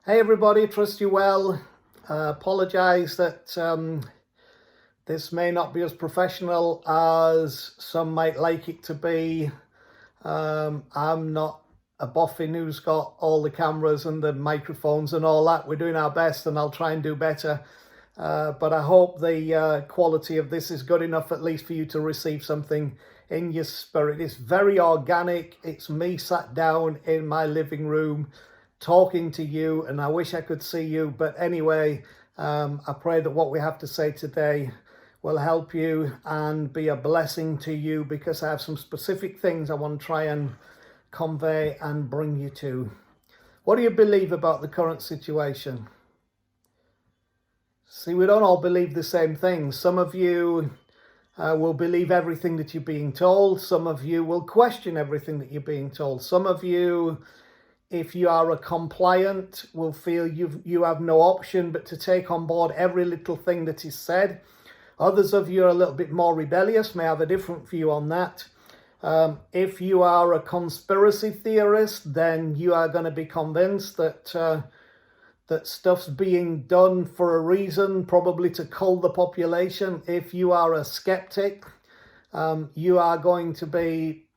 Hey everybody, trust you well. Apologise that this may not be as professional as some might like it to be. I'm not a boffin who's got all the cameras and the microphones and all that. We're doing our best and I'll try and do better. But I hope the quality of this is good enough at least for you to receive something in your spirit. It's very organic. It's me sat down in my living room talking to you, and I wish I could see you. But anyway, I pray that what we have to say today will help you and be a blessing to you, because I have some specific things I want to try and convey and bring you to. What do you believe about the current situation? See, we don't all believe the same things. Some of you will believe everything that you're being told. Some of you will question everything that you're being told. Some of you, if you are a compliant, will feel you have no option but to take on board every little thing that is said. Others of you are a little bit more rebellious, may have a different view on that. If you are a conspiracy theorist, then you are going to be convinced that that stuff's being done for a reason, probably to cull the population. If you are a skeptic, you are going to be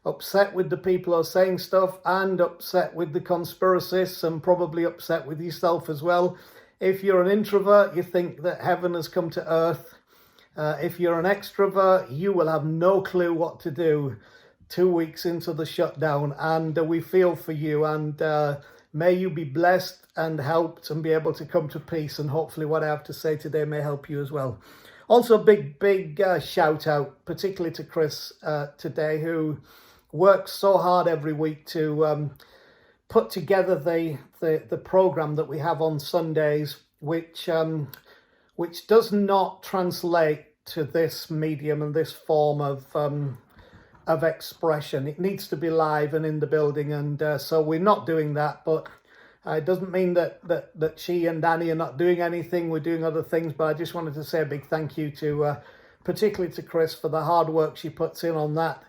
upset with the people who are saying stuff, and upset with the conspiracists, and probably upset with yourself as well. If you're an introvert, you think that heaven has come to earth. If you're an extrovert, you will have no clue what to do 2 weeks into the shutdown, and we feel for you, and may you be blessed and helped and be able to come to peace, and hopefully what I have to say today may help you as well. Also, big shout out, particularly to Chris today, who works so hard every week to put together the program that we have on Sundays, which does not translate to this medium and this form of expression. It needs to be live and in the building, and so we're not doing that. But it doesn't mean that she and Danny are not doing anything. We're doing other things, but I just wanted to say a big thank you to particularly to Chris for the hard work she puts in on that.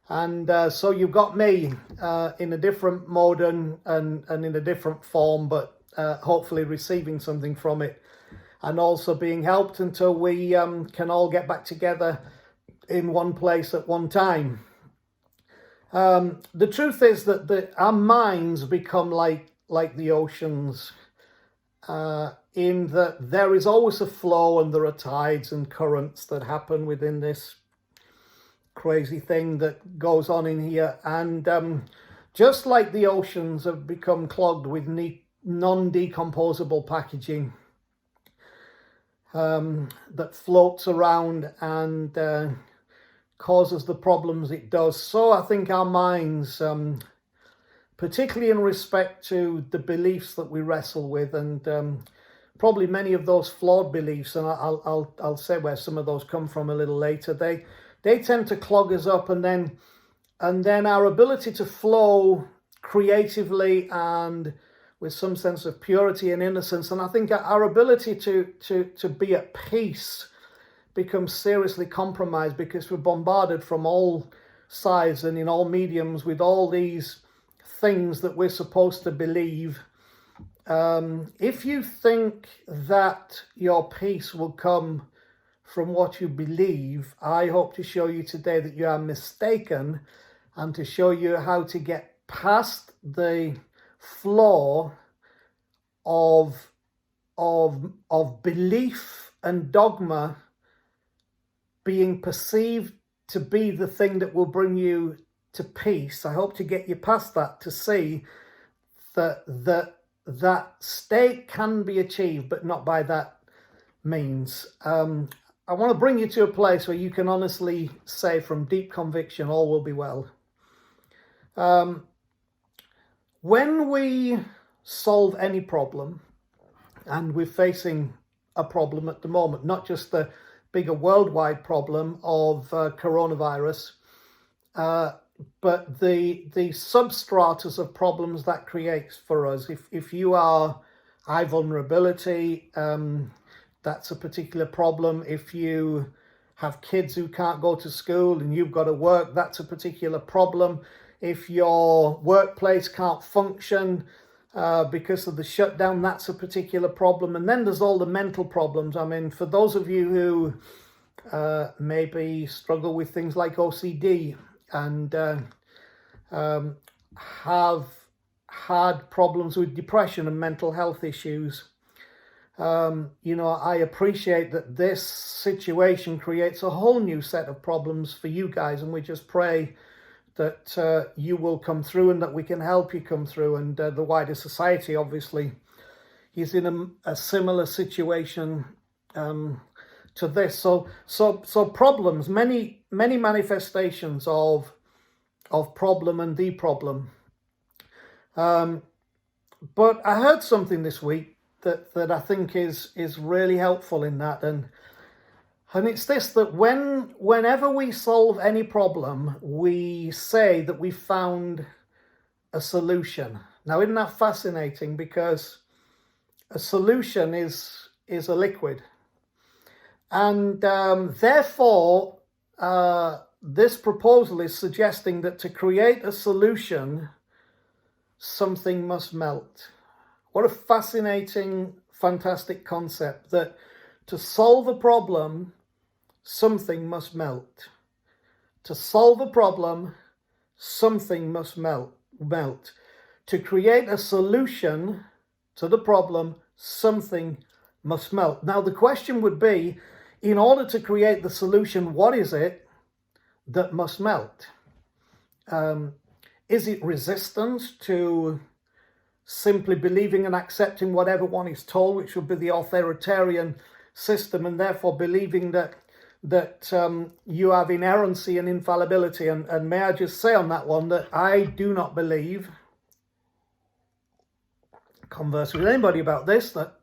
And so you've got me in a different mode and in a different form, but hopefully receiving something from it, and also being helped until we can all get back together in one place at one time. The truth is that our minds become like the oceans, in that there is always a flow and there are tides and currents that happen within this crazy thing that goes on in here. And just like the oceans have become clogged with non-decomposable packaging that floats around and causes the problems it does, so I think our minds, particularly in respect to the beliefs that we wrestle with, and probably many of those flawed beliefs, and I'll say where some of those come from a little later, they tend to clog us up, and then our ability to flow creatively and with some sense of purity and innocence, and I think our ability to be at peace becomes seriously compromised, because we're bombarded from all sides and in all mediums with all these things that we're supposed to believe. If you think that your peace will come from what you believe, I hope to show you today that you are mistaken, and to show you how to get past the flaw of belief and dogma being perceived to be the thing that will bring you to peace. I hope to get you past that, to see that state can be achieved, but not by that means. I want to bring you to a place where you can honestly say from deep conviction, all will be well. When we solve any problem, and we're facing a problem at the moment, not just the bigger worldwide problem of coronavirus, but the substratas of problems that creates for us. If you are high vulnerability, that's a particular problem. If you have kids who can't go to school and you've got to work, that's a particular problem. If your workplace can't function, because of the shutdown. That's a particular problem. And then there's all the mental problems. I mean, for those of you who maybe struggle with things like OCD and have had problems with depression and mental health issues, I appreciate that this situation creates a whole new set of problems for you guys, and we just pray that you will come through and that we can help you come through. And the wider society, obviously, is in a similar situation to this. So problems, many manifestations of problem and the problem. But I heard something this week that I think is really helpful in that, and it's this, that whenever we solve any problem, we say that we found a solution. Now, isn't that fascinating? Because a solution is a liquid, and therefore this proposal is suggesting that to create a solution, something must melt. What a fascinating, fantastic concept, that to solve a problem, something must melt. To solve a problem, something must melt. To create a solution to the problem, something must melt. Now, the question would be, in order to create the solution, what is it that must melt? Is it resistance to simply believing and accepting whatever one is told, which would be the authoritarian system, and therefore believing that you have inerrancy and infallibility? And may I just say on that one that I do not believe, converse with anybody about this, that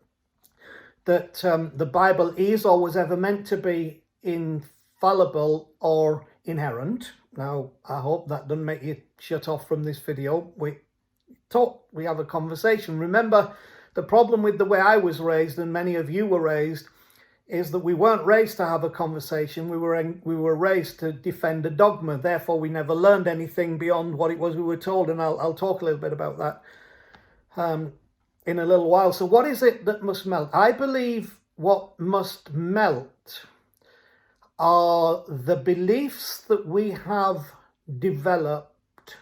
the Bible is or was ever meant to be infallible or inerrant. Now, I hope that doesn't make you shut off from this video. We have a conversation. Remember, the problem with the way I was raised, and many of you were raised, is that we weren't raised to have a conversation. We were raised to defend a dogma. Therefore, we never learned anything beyond what it was we were told. And I'll talk a little bit about that in a little while. So what is it that must melt? I believe what must melt are the beliefs that we have developed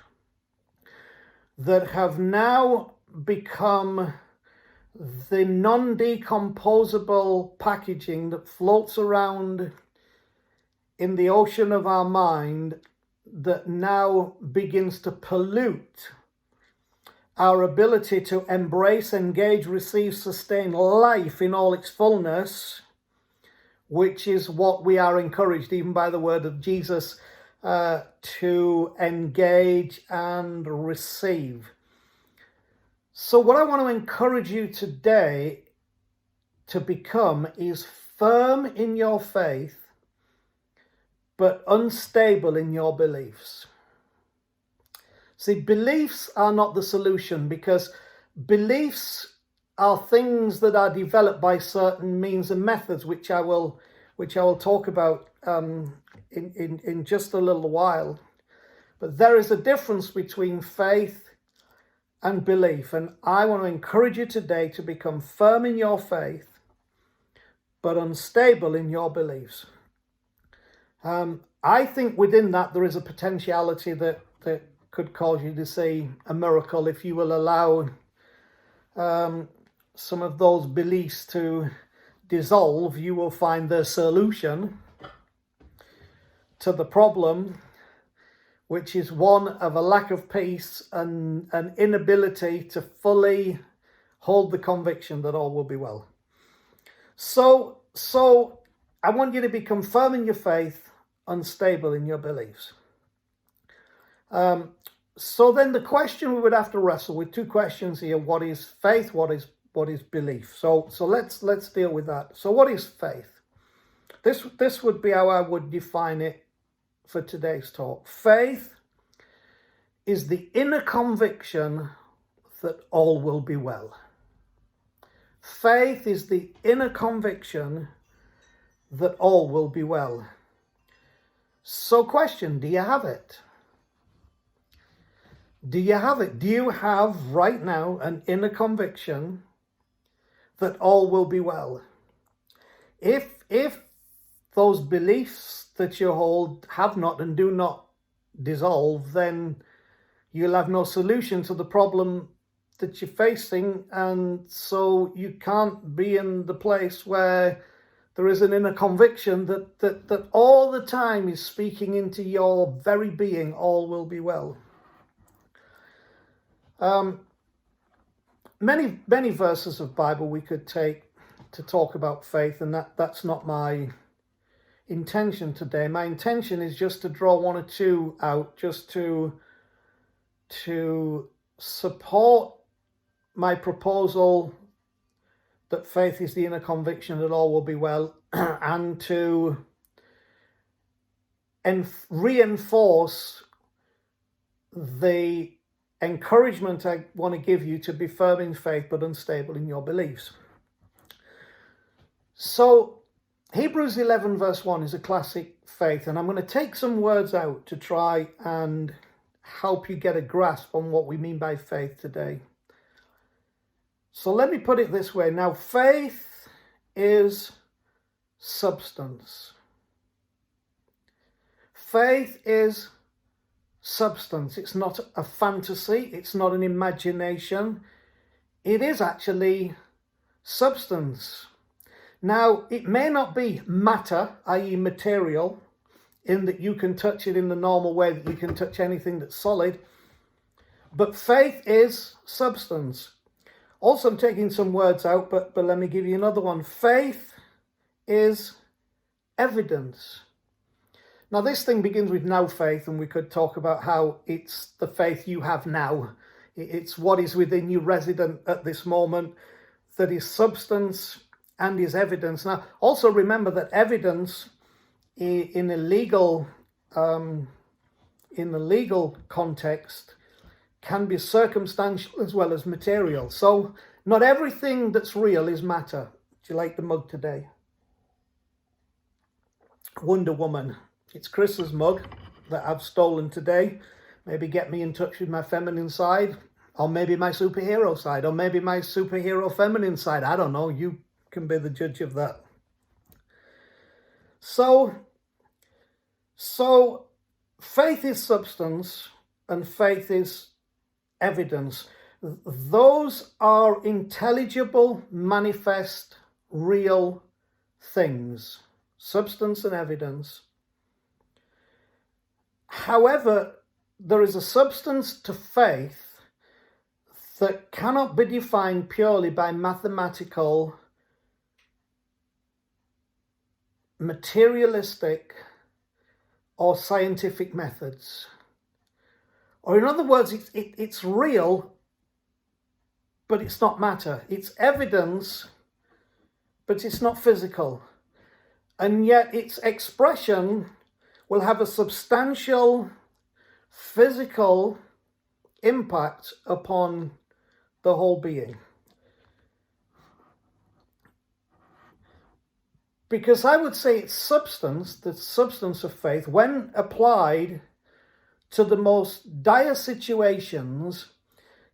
that have now become the non-decomposable packaging that floats around in the ocean of our mind, that now begins to pollute our ability to embrace, engage, receive, sustain life in all its fullness, which is what we are encouraged, even by the word of Jesus, to engage and receive. So what I want to encourage you today to become is firm in your faith, but unstable in your beliefs. See, beliefs are not the solution, because beliefs are things that are developed by certain means and methods, which I will talk about in just a little while. But there is a difference between faith and belief, and I want to encourage you today to become firm in your faith, but unstable in your beliefs. I think within that there is a potentiality that could cause you to see a miracle if you will allow some of those beliefs to dissolve. You will find the solution to the problem, which is one of a lack of peace and an inability to fully hold the conviction that all will be well. So I want you to become firm in your faith, unstable in your beliefs. So then the question we would have to wrestle with, two questions here: what is faith? What is belief? So let's deal with that. So what is faith? This would be how I would define it for today's talk. Faith is the inner conviction that all will be well. Faith is the inner conviction that all will be well. So question, do you have it? Do you have it? Do you have right now an inner conviction that all will be well? If those beliefs that you hold have not and do not dissolve, then you'll have no solution to the problem that you're facing, and so you can't be in the place where there is an inner conviction that all the time is speaking into your very being, all will be well. Many verses of Bible we could take to talk about faith, and that's not my intention today. My intention is just to draw one or two out, just to support my proposal that faith is the inner conviction that all will be well, and to reinforce the encouragement I want to give you to be firm in faith but unstable in your beliefs. So Hebrews 11 verse 1 is a classic faith, and I'm going to take some words out to try and help you get a grasp on what we mean by faith today. So let me put it this way. Now, faith is substance. Faith is substance. It's not a fantasy. It's not an imagination. It is actually substance. Now, it may not be matter, i.e. material, in that you can touch it in the normal way that you can touch anything that's solid, but faith is substance. Also, I'm taking some words out, but let me give you another one. Faith is evidence. Now, this thing begins with now faith, and we could talk about how it's the faith you have now. It's what is within you resident at this moment that is substance and is evidence. Now, also remember that evidence in a legal context can be circumstantial as well as material. So not everything that's real is matter. Do you like the mug today? Wonder Woman. It's Chris's mug that I've stolen today. Maybe get me in touch with my feminine side, or maybe my superhero side, or maybe my superhero feminine side. I don't know. You can be the judge of that. So faith is substance and faith is evidence. Those are intelligible, manifest, real things. Substance and evidence. However, there is a substance to faith that cannot be defined purely by mathematical, materialistic, or scientific methods. Or in other words, it's real, but it's not matter. It's evidence, but it's not physical. And yet its expression will have a substantial physical impact upon the whole being. Because I would say it's substance, the substance of faith, when applied to the most dire situations,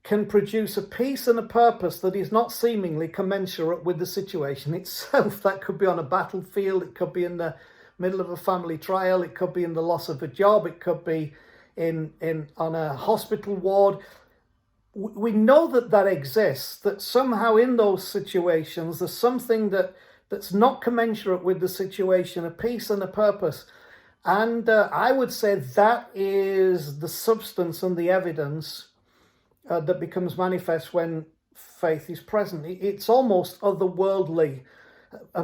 can produce a peace and a purpose that is not seemingly commensurate with the situation itself. That could be on a battlefield, it could be in the middle of a family trial, it could be in the loss of a job, it could be on a hospital ward. We know that exists, that somehow in those situations there's something that's not commensurate with the situation, a peace and a purpose. And I would say that is the substance and the evidence that becomes manifest when faith is present. It's almost otherworldly.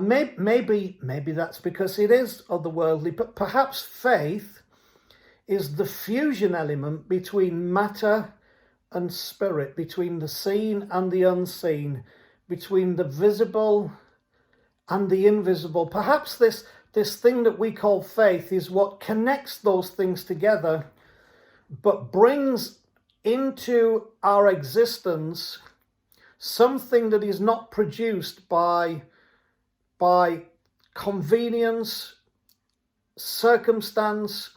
Maybe that's because it is otherworldly, but perhaps faith is the fusion element between matter and spirit, between the seen and the unseen, between the visible and the invisible. Perhaps this thing that we call faith is what connects those things together, but brings into our existence something that is not produced by convenience, circumstance,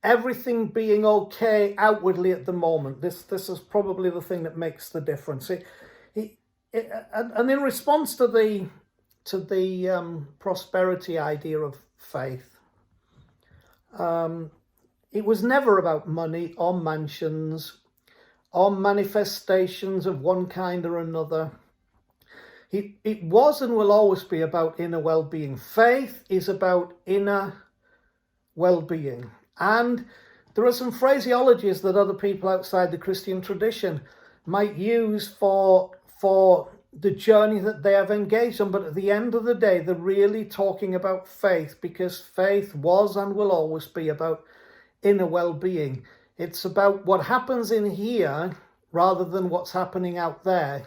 everything being okay outwardly at the moment. This is probably the thing that makes the difference. And in response to the prosperity idea of faith, it was never about money or mansions or manifestations of one kind or another. It was and will always be about inner well-being. Faith is about inner well-being. And there are some phraseologies that other people outside the Christian tradition might use for the journey that they have engaged on. But at the end of the day, they're really talking about faith, because faith was and will always be about inner well-being. It's about what happens in here rather than what's happening out there.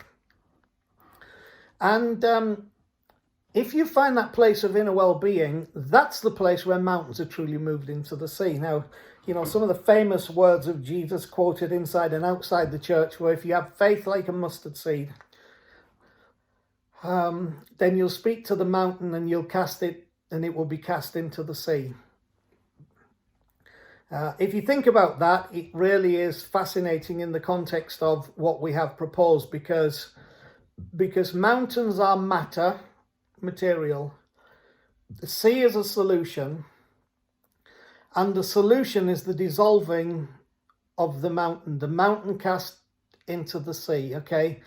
And if you find that place of inner well-being, that's the place where mountains are truly moved into the sea. Now, some of the famous words of Jesus quoted inside and outside the church were, if you have faith like a mustard seed, then you'll speak to the mountain and you'll cast it and it will be cast into the sea. If you think about that, it really is fascinating in the context of what we have proposed, because mountains are material. The sea is a solution, and the solution is the dissolving of the mountain cast into the sea, okay?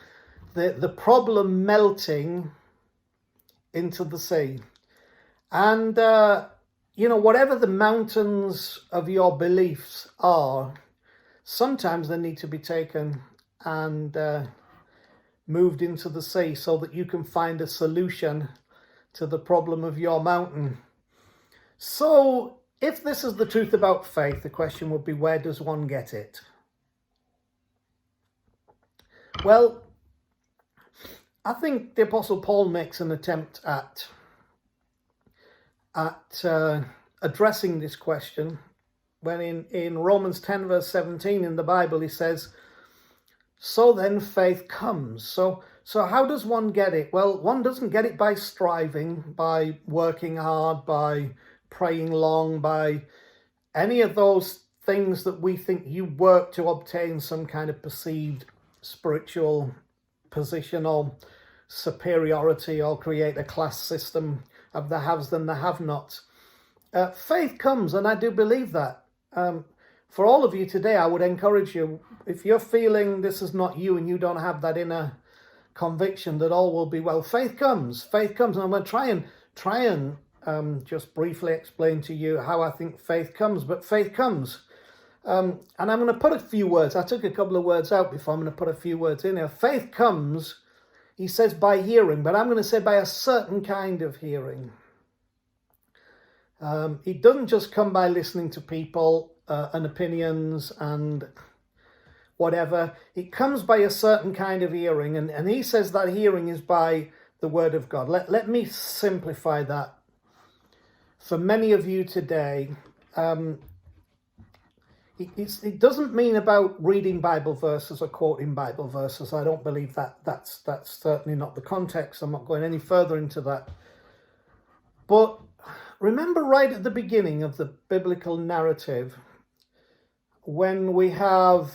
The problem melting into the sea. And, whatever the mountains of your beliefs are, sometimes they need to be taken and moved into the sea so that you can find a solution to the problem of your mountain. So, if this is the truth about faith, the question would be, where does one get it? Well, I think the Apostle Paul makes an attempt at addressing this question when in Romans 10 verse 17 in the Bible he says, so then faith comes. So how does one get it? Well, one doesn't get it by striving, by working hard, by praying long, by any of those things that we think you work to obtain some kind of perceived spiritual position or superiority, or create a class system of the haves than the have-nots. Faith comes, and I do believe that. For all of you today, I would encourage you, if you're feeling this is not you and you don't have that inner conviction that all will be well, faith comes. Faith comes, and I'm going to try and just briefly explain to you how I think faith comes. But faith comes. And I'm going to put a few words. I took a couple of words out before. I'm going to put a few words in here. Faith comes, he says, by hearing, but I'm going to say by a certain kind of hearing. It doesn't just come by listening to people and opinions and whatever. It comes by a certain kind of hearing, and he says that hearing is by the word of God. Let me simplify that. For many of you today, it doesn't mean about reading Bible verses or quoting Bible verses. I don't believe that. That's certainly not the context. I'm not going any further into that. But remember right at the beginning of the biblical narrative, when we have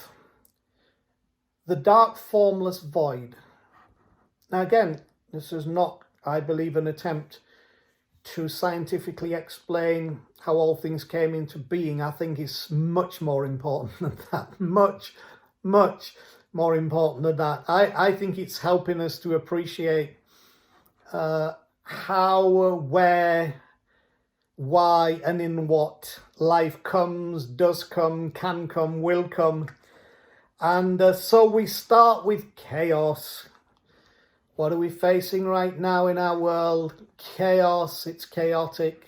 the dark, formless void. Now again, this is not, I believe, an attempt to scientifically explain how all things came into being. I think it's much more important than that. Much more important than that. I think it's helping us to appreciate how, where, why, and in what life comes, does come, can come, will come. And so we start with chaos. What are we facing right now in our world? Chaos. It's chaotic.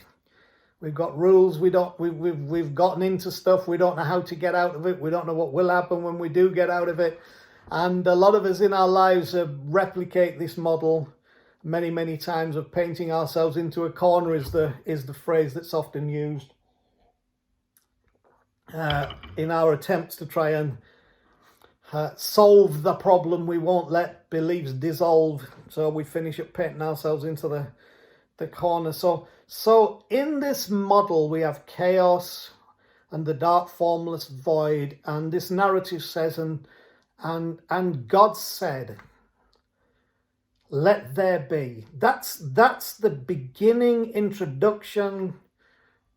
We've got rules. We've gotten into stuff. We don't know how to get out of it. We don't know what will happen when we do get out of it. And a lot of us in our lives replicate this model many times of painting ourselves into a corner is the phrase that's often used in our attempts to try and solve the problem. We won't let beliefs dissolve, so we finish up painting ourselves into the corner. So in this model we have chaos, and the dark formless void. And this narrative says, and God said, let there be. That's the beginning introduction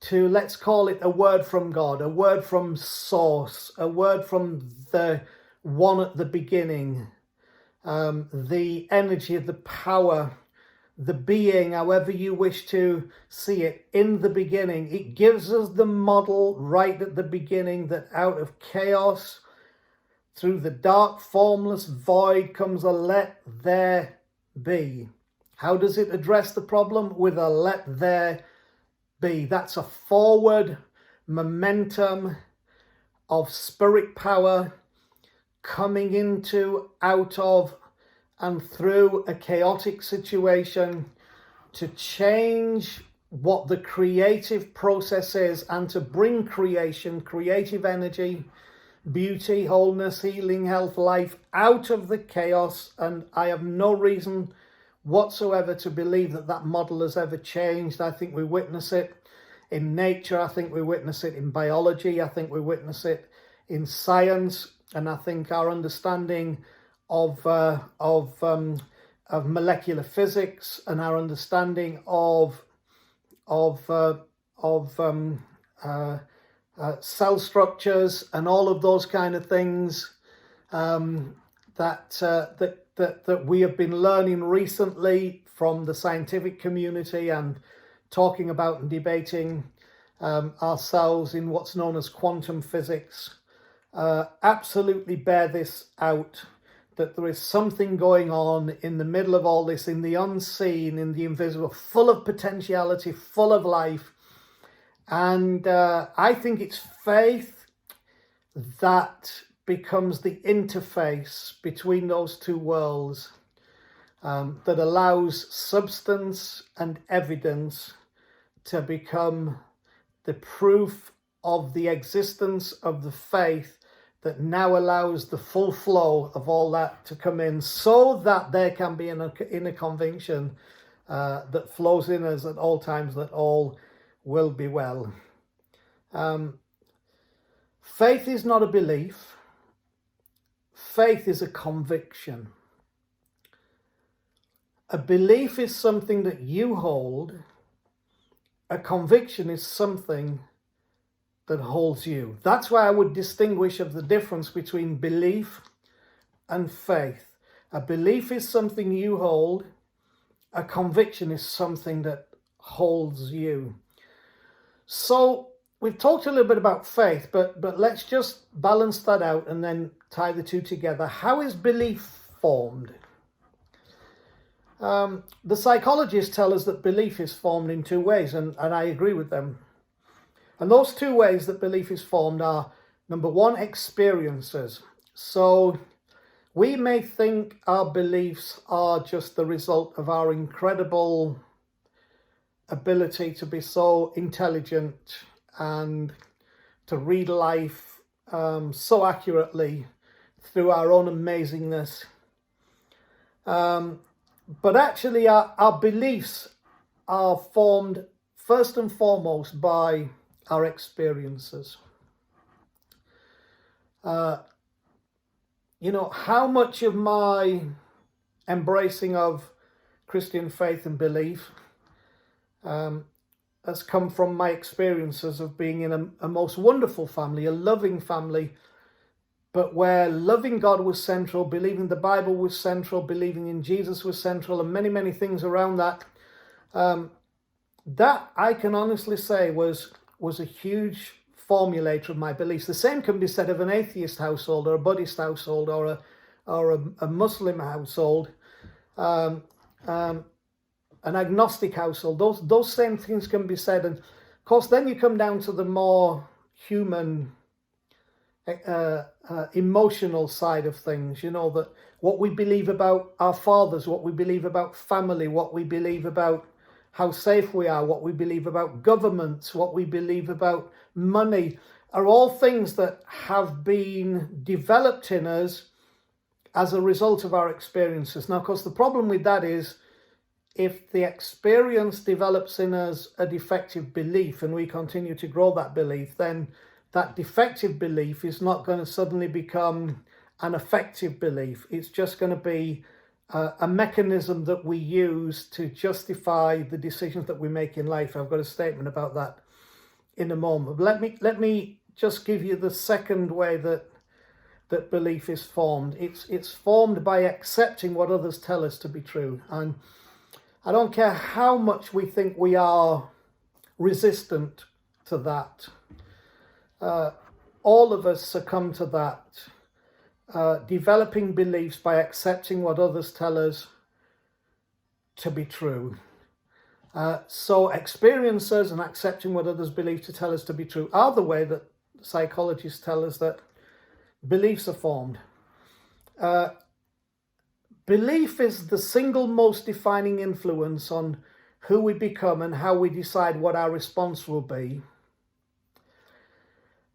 to, let's call it, a word from God, a word from source, a word from the one at the beginning, the energy, the power, the being, however you wish to see it, in the beginning. It gives us the model right at the beginning that out of chaos, through the dark formless void, comes a let there be. How does it address the problem? With a let there be. That's a forward momentum of spirit power coming into, out of, and through a chaotic situation to change what the creative process is and to bring creation, creative energy, beauty, wholeness, healing, health, life out of the chaos. And I have no reason whatsoever to believe that that model has ever changed. I think we witness it in nature. I think we witness it in biology. I think we witness it in science. And I think our understanding of molecular physics and our understanding of cell structures and all of those kind of things that we have been learning recently from the scientific community and talking about and debating ourselves in what's known as quantum physics, absolutely bear this out, that there is something going on in the middle of all this, in the unseen, in the invisible, full of potentiality, full of life. And I think it's faith that becomes the interface between those two worlds, that allows substance and evidence to become the proof of the existence of the faith that now allows the full flow of all that to come in, so that there can be an inner conviction that flows in us at all times that all will be well. Faith is not a belief. Faith is a conviction. A belief is something that you hold. A conviction is something that holds you. That's why I would distinguish of the difference between belief and faith. A belief is something you hold. A conviction is something that holds you. So we've talked a little bit about faith, but let's just balance that out and then tie the two together. How is belief formed? The psychologists tell us that belief is formed in two ways, and I agree with them. And those two ways that belief is formed are, number one, experiences. So we may think our beliefs are just the result of our incredible ability to be so intelligent and to read life so accurately through our own amazingness. But actually our beliefs are formed first and foremost by our experiences. How much of my embracing of Christian faith and belief has come from my experiences of being in a most wonderful family, a loving family, but where loving God was central, believing the Bible was central, believing in Jesus was central, and many, many things around that. That I can honestly say was a huge formulator of my beliefs. The same can be said of an atheist household or a Buddhist household or a Muslim household, an agnostic household. Those same things can be said. And of course, then you come down to the more human, emotional side of things. That what we believe about our fathers, what we believe about family, what we believe about how safe we are, what we believe about governments, what we believe about money, are all things that have been developed in us as a result of our experiences. Now, of course, the problem with that is if the experience develops in us a defective belief and we continue to grow that belief, then that defective belief is not going to suddenly become an effective belief. It's just going to be a mechanism that we use to justify the decisions that we make in life. I've got a statement about that in a moment. Let me just give you the second way that belief is formed. It's formed by accepting what others tell us to be true. And I don't care how much we think we are resistant to that. All of us succumb to that. Developing beliefs by accepting what others tell us to be true. So experiences and accepting what others believe to tell us to be true are the way that psychologists tell us that beliefs are formed. Belief is the single most defining influence on who we become and how we decide what our response will be.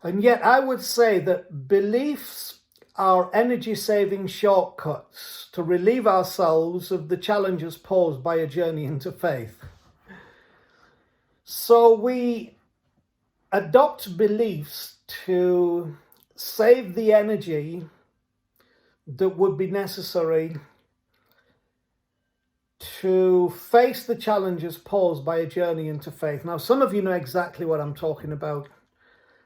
And yet I would say that beliefs are energy-saving shortcuts to relieve ourselves of the challenges posed by a journey into faith. So we adopt beliefs to save the energy that would be necessary to face the challenges posed by a journey into faith. Now, some of you know exactly what I'm talking about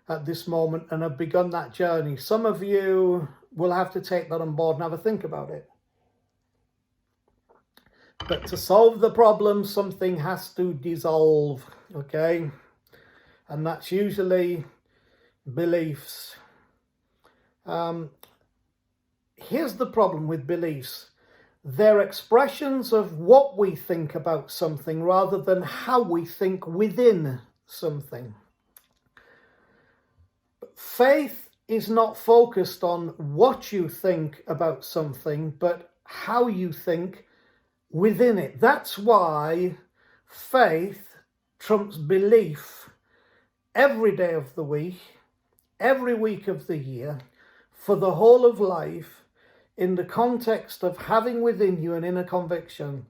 at this moment and have begun that journey. Some of you will have to take that on board and have a think about it. But to solve the problem, something has to dissolve, okay? And that's usually beliefs. Here's the problem with beliefs. They're expressions of what we think about something rather than how we think within something. Faith is not focused on what you think about something, but how you think within it. That's why faith trumps belief every day of the week, every week of the year, for the whole of life, in the context of having within you an inner conviction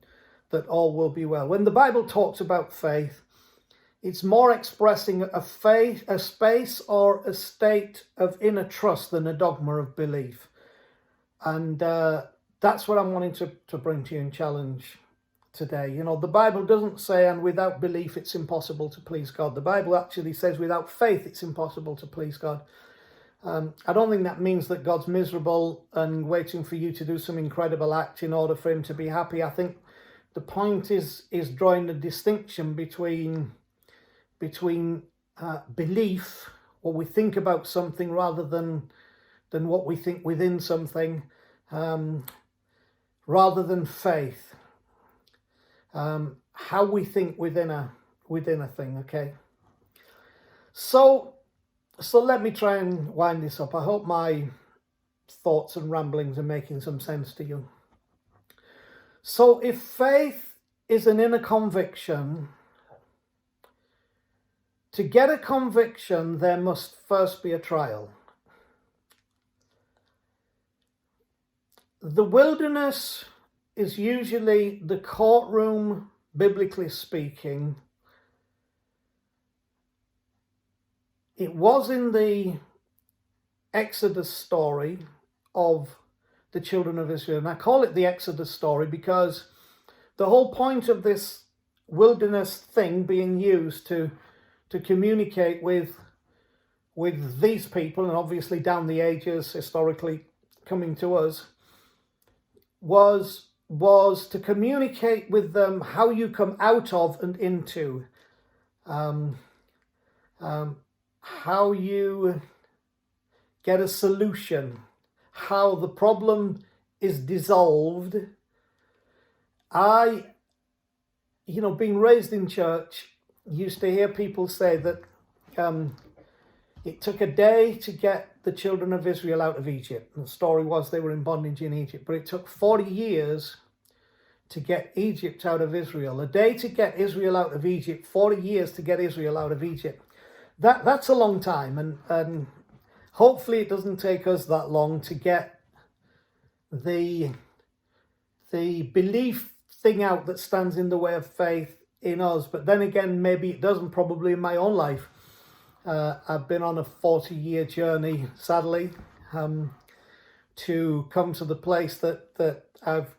that all will be well. When the Bible talks about faith, it's more expressing a space or a state of inner trust than a dogma of belief. And that's what I'm wanting to bring to you and challenge today. You know, the Bible doesn't say, and without belief it's impossible to please God. The Bible actually says without faith it's impossible to please God. I don't think that means that God's miserable and waiting for you to do some incredible act in order for him to be happy. I think the point is drawing the distinction between belief, what we think about something, rather than what we think within something, rather than faith, how we think within a thing. Okay, so let me try and wind this up. I hope my thoughts and ramblings are making some sense to you. So if faith is an inner conviction, to get a conviction, there must first be a trial. The wilderness is usually the courtroom, biblically speaking. It was in the Exodus story of the children of Israel. And I call it the Exodus story because the whole point of this wilderness thing being used to communicate with these people, and obviously down the ages historically coming to us, was to communicate with them how you come out of and into, how you get a solution, how the problem is dissolved. Being raised in church, used to hear people say that it took a day to get the children of Israel out of Egypt. And the story was they were in bondage in Egypt, but it took 40 years to get Egypt out of Israel. A day to get Israel out of Egypt, 40 years to get Israel out of Egypt. That's a long time, and hopefully it doesn't take us that long to get the belief thing out that stands in the way of faith in us. But then again, maybe it doesn't, probably in my own life. I've been on a 40-year journey, sadly, to come to the place that I've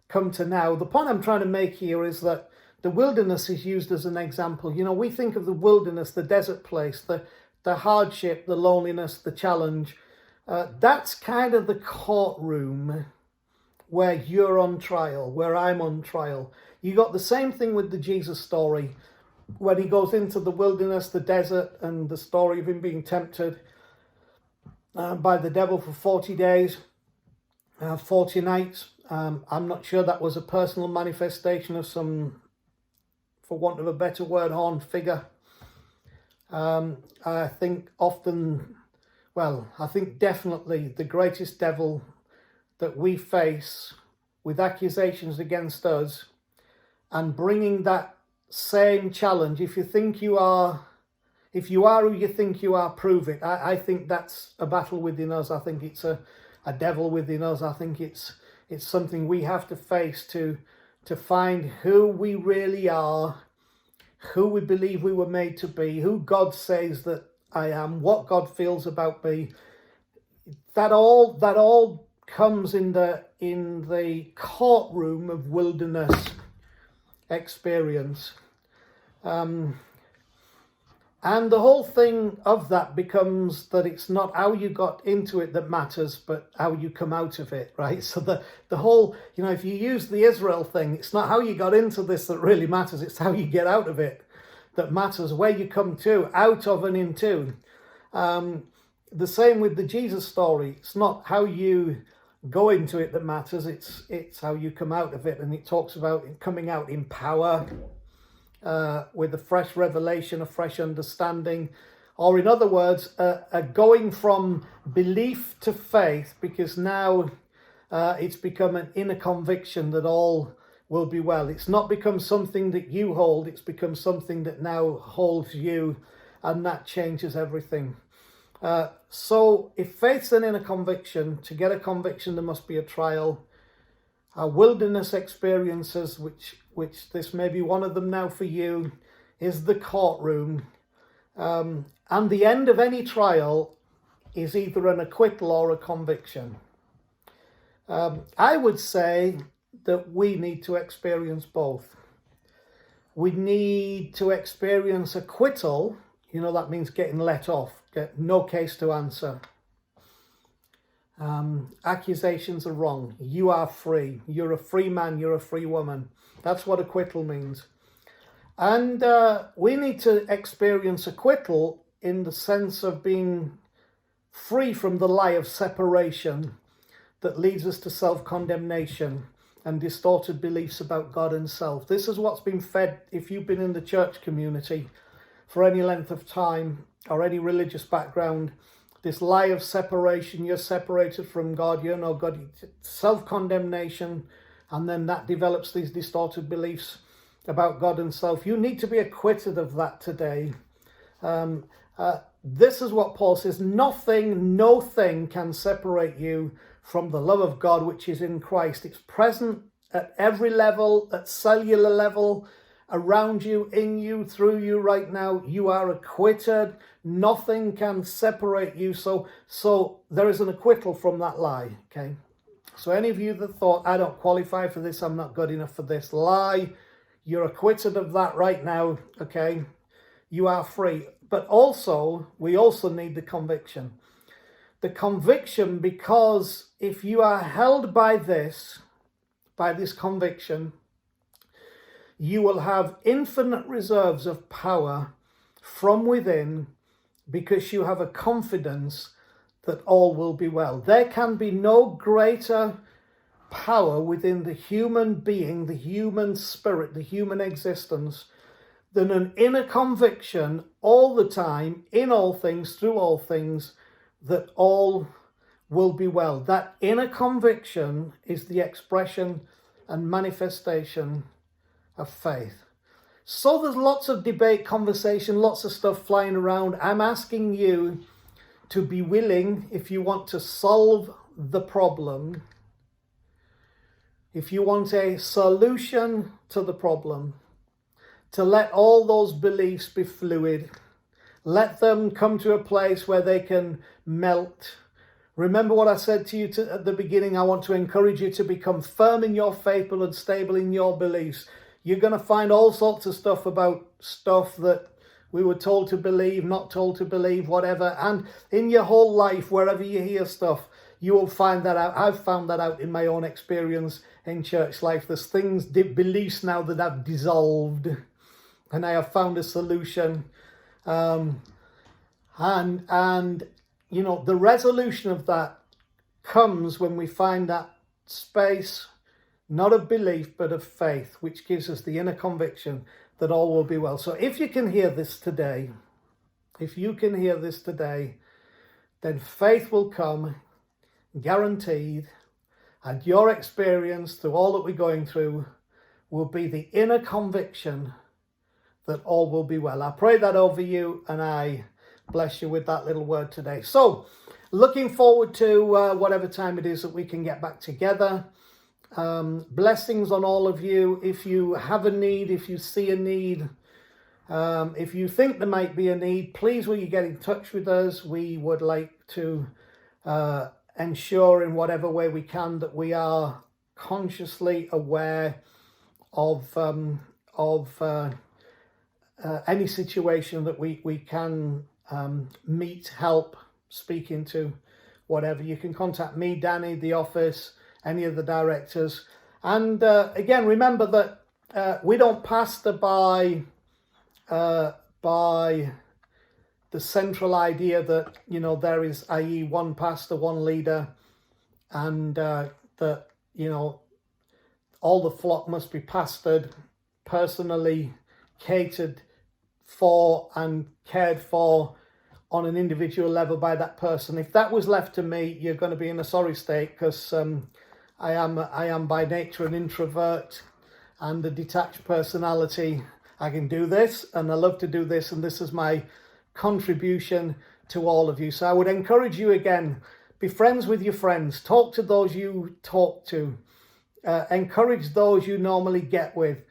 come to now. The point I'm trying to make here is that the wilderness is used as an example. You know, we think of the wilderness, the desert place, the hardship, the loneliness, the challenge. That's kind of the courtroom where you're on trial, where I'm on trial. You got the same thing with the Jesus story, when he goes into the wilderness, the desert, and the story of him being tempted by the devil for 40 days, 40 nights. I'm not sure that was a personal manifestation of some, for want of a better word, horned figure. I think definitely the greatest devil that we face with accusations against us, and bringing that same challenge. If you are who you think you are, prove it. I think that's a battle within us. I think it's a devil within us. I think it's something we have to face to find who we really are, who we believe we were made to be, who God says that I am, what God feels about me. That all comes in the courtroom of wilderness experience. And the whole thing of that becomes that it's not how you got into it that matters, but how you come out of it, right? So the whole, if you use the Israel thing, it's not how you got into this that really matters, it's how you get out of it that matters, where you come to, out of and into. The same with the Jesus story. It's not how you go into it that matters, it's how you come out of it. And it talks about coming out in power, with a fresh revelation, a fresh understanding, or in other words, a going from belief to faith, because now it's become an inner conviction that all will be well. It's not become something that you hold, it's become something that now holds you, and that changes everything. So if faith's an inner conviction, to get a conviction there must be a trial. Our wilderness experiences, which this may be one of them now for you, is the courtroom. And the end of any trial is either an acquittal or a conviction. I would say that we need to experience both. We need to experience acquittal. That means getting let off, get no case to answer. Accusations are wrong. You are free. You're a free man. You're a free woman. That's what acquittal means. And we need to experience acquittal in the sense of being free from the lie of separation that leads us to self-condemnation and distorted beliefs about God and self. This is what's been fed, if you've been in the church community for any length of time or any religious background. This lie of separation, you're separated from God, you're no God, self-condemnation, and then that develops these distorted beliefs about God and self. You need to be acquitted of that today. This is what Paul says: no thing can separate you from the love of God which is in Christ. It's present at every level, at cellular level, around you, in you, through you right now. You are acquitted. Nothing can separate you. So there is an acquittal from that lie, okay? So any of you that thought, I don't qualify for this, I'm not good enough for this, lie, you're acquitted of that right now, okay? You are free. But also, we also need the conviction. The conviction, because if you are held by this conviction, you will have infinite reserves of power from within, because you have a confidence that all will be well. There can be no greater power within the human being, the human spirit, the human existence, than an inner conviction all the time, in all things, through all things, that all will be well. That inner conviction is the expression and manifestation of faith. So there's lots of debate, conversation, lots of stuff flying around. I'm asking you to be willing, if you want to solve the problem, if you want a solution to the problem, to let all those beliefs be fluid. Let them come to a place where they can melt. Remember what I said to you at the beginning. I want to encourage you to become firm in your faith and stable in your beliefs. You're going to find all sorts of stuff about stuff that we were told to believe, not told to believe, whatever. And in your whole life, wherever you hear stuff, you will find that out. I've found that out in my own experience in church life. There's things, beliefs now that have dissolved, and I have found a solution. And you know, the resolution of that comes when we find that space, not of belief, but of faith, which gives us the inner conviction that all will be well. So if you can hear this today, then faith will come, guaranteed, and your experience through all that we're going through will be the inner conviction that all will be well. I pray that over you, and I bless you with that little word today. So, looking forward to whatever time it is that we can get back together. Blessings on all of you. If you have a need, if you see a need, if you think there might be a need, please will you get in touch with us. We would like to ensure in whatever way we can that we are consciously aware of any situation that we can meet, help, speak into, whatever. You can contact me, Danny, the office, any of the directors. And again, remember that we don't pastor by the central idea that, you know, there is, i.e., one pastor, one leader, and that, you know, all the flock must be pastored, personally catered for and cared for on an individual level by that person. If that was left to me, you're going to be in a sorry state, because I am by nature an introvert and a detached personality. I can do this, and I love to do this, and this is my contribution to all of you. So I would encourage you again, be friends with your friends, talk to those you talk to, encourage those you normally get with.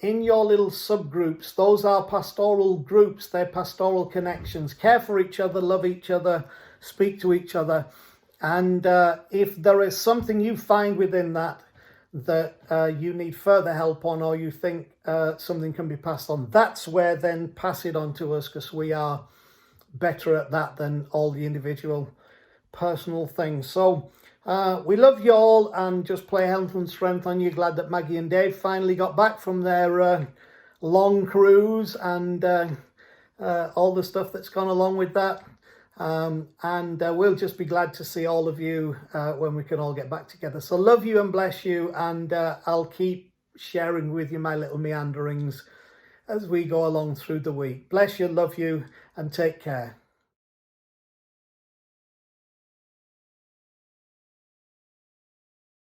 In your little subgroups, those are pastoral groups, they're pastoral connections. Care for each other, love each other, speak to each other. And if there is something you find within that you need further help on, or you think something can be passed on, that's where then pass it on to us, because we are better at that than all the individual personal things. So we love you all, and just pray health and strength on you. Glad that Maggie and Dave finally got back from their long cruise and all the stuff that's gone along with that. And we'll just be glad to see all of you when we can all get back together. So love you and bless you, and I'll keep sharing with you my little meanderings as we go along through the week. Bless you, love you, and take care.